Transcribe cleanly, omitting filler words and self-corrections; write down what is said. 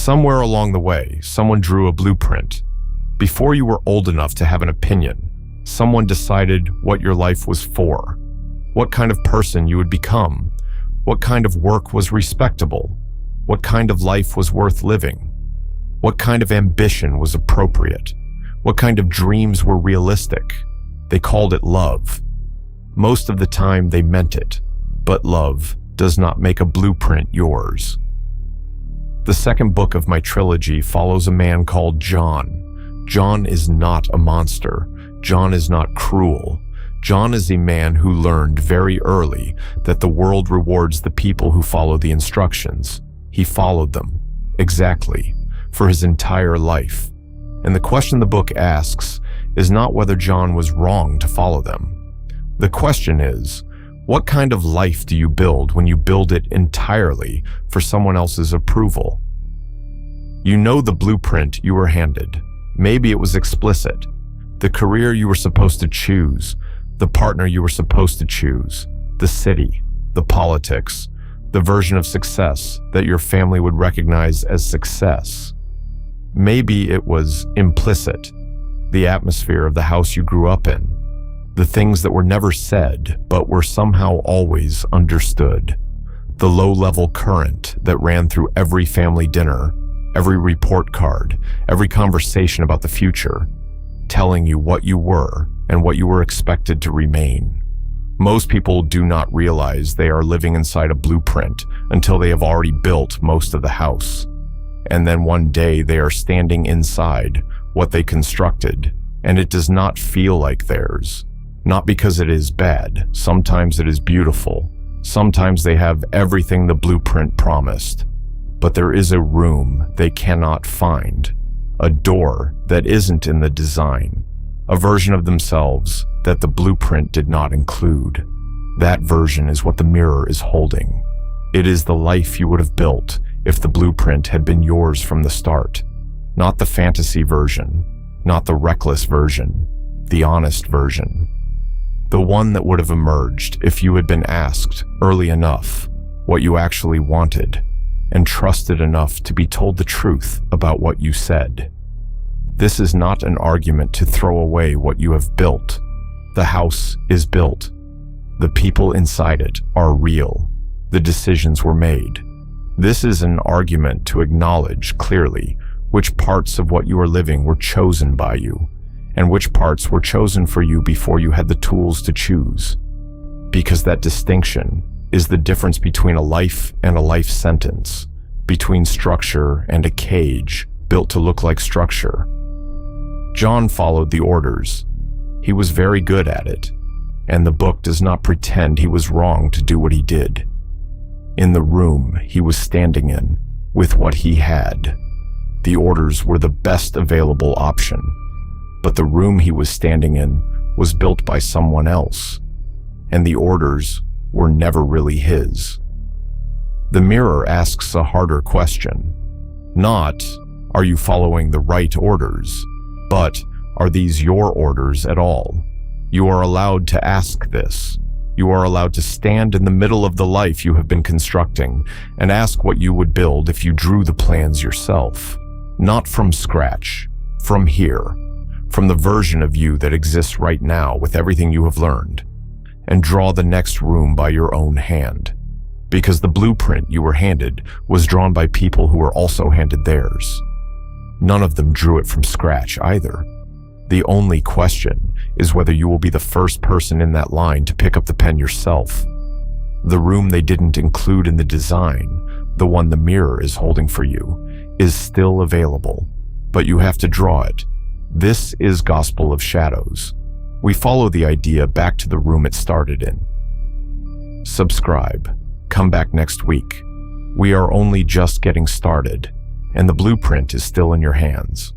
Somewhere along the way, someone drew a blueprint. Before you were old enough to have an opinion, someone decided what your life was for, what kind of person you would become, what kind of work was respectable, what kind of life was worth living, what kind of ambition was appropriate, what kind of dreams were realistic. They called it love. Most of the time they meant it, but love does not make a blueprint yours. The second book of my trilogy follows a man called John. John is not a monster. John is not cruel. John is a man who learned very early that the world rewards the people who follow the instructions. He followed them, exactly, for his entire life. And the question the book asks is not whether John was wrong to follow them. The question is, what kind of life do you build when you build it entirely for someone else's approval? You know the blueprint you were handed. Maybe it was explicit. The career you were supposed to choose, the partner you were supposed to choose, the city, the politics, the version of success that your family would recognize as success. Maybe it was implicit, the atmosphere of the house you grew up in, the things that were never said but were somehow always understood, the low-level current that ran through every family dinner, every report card, every conversation about the future, telling you what you were and what you were expected to remain. Most people do not realize they are living inside a blueprint until they have already built most of the house. And then one day they are standing inside what they constructed, and it does not feel like theirs. Not because it is bad. Sometimes it is beautiful. Sometimes they have everything the blueprint promised. But there is a room they cannot find, a door that isn't in the design, a version of themselves that the blueprint did not include. That version is what the mirror is holding. It is the life you would have built if the blueprint had been yours from the start. Not the fantasy version, not the reckless version, the honest version. The one that would have emerged if you had been asked early enough what you actually wanted and trusted enough to be told the truth about what you said. This is not an argument to throw away what you have built. The house is built. The people inside it are real. The decisions were made. This is an argument to acknowledge clearly which parts of what you are living were chosen by you, and which parts were chosen for you before you had the tools to choose. Because that distinction is the difference between a life and a life sentence, between structure and a cage built to look like structure. John followed the orders. He was very good at it, and the book does not pretend he was wrong to do what he did. In the room he was standing in, with what he had, the orders were the best available option. But the room he was standing in was built by someone else, and the orders were never really his. The mirror asks a harder question. Not, are you following the right orders, but are these your orders at all? You are allowed to ask this. You are allowed to stand in the middle of the life you have been constructing and ask what you would build if you drew the plans yourself. Not from scratch, from here. From the version of you that exists right now with everything you have learned, and draw the next room by your own hand. Because the blueprint you were handed was drawn by people who were also handed theirs. None of them drew it from scratch either. The only question is whether you will be the first person in that line to pick up the pen yourself. The room they didn't include in the design, the one the mirror is holding for you, is still available, but you have to draw it. This is Gospel of Shadows. We follow the idea back to the room it started in. Subscribe. Come back next week. We are only just getting started, and the blueprint is still in your hands.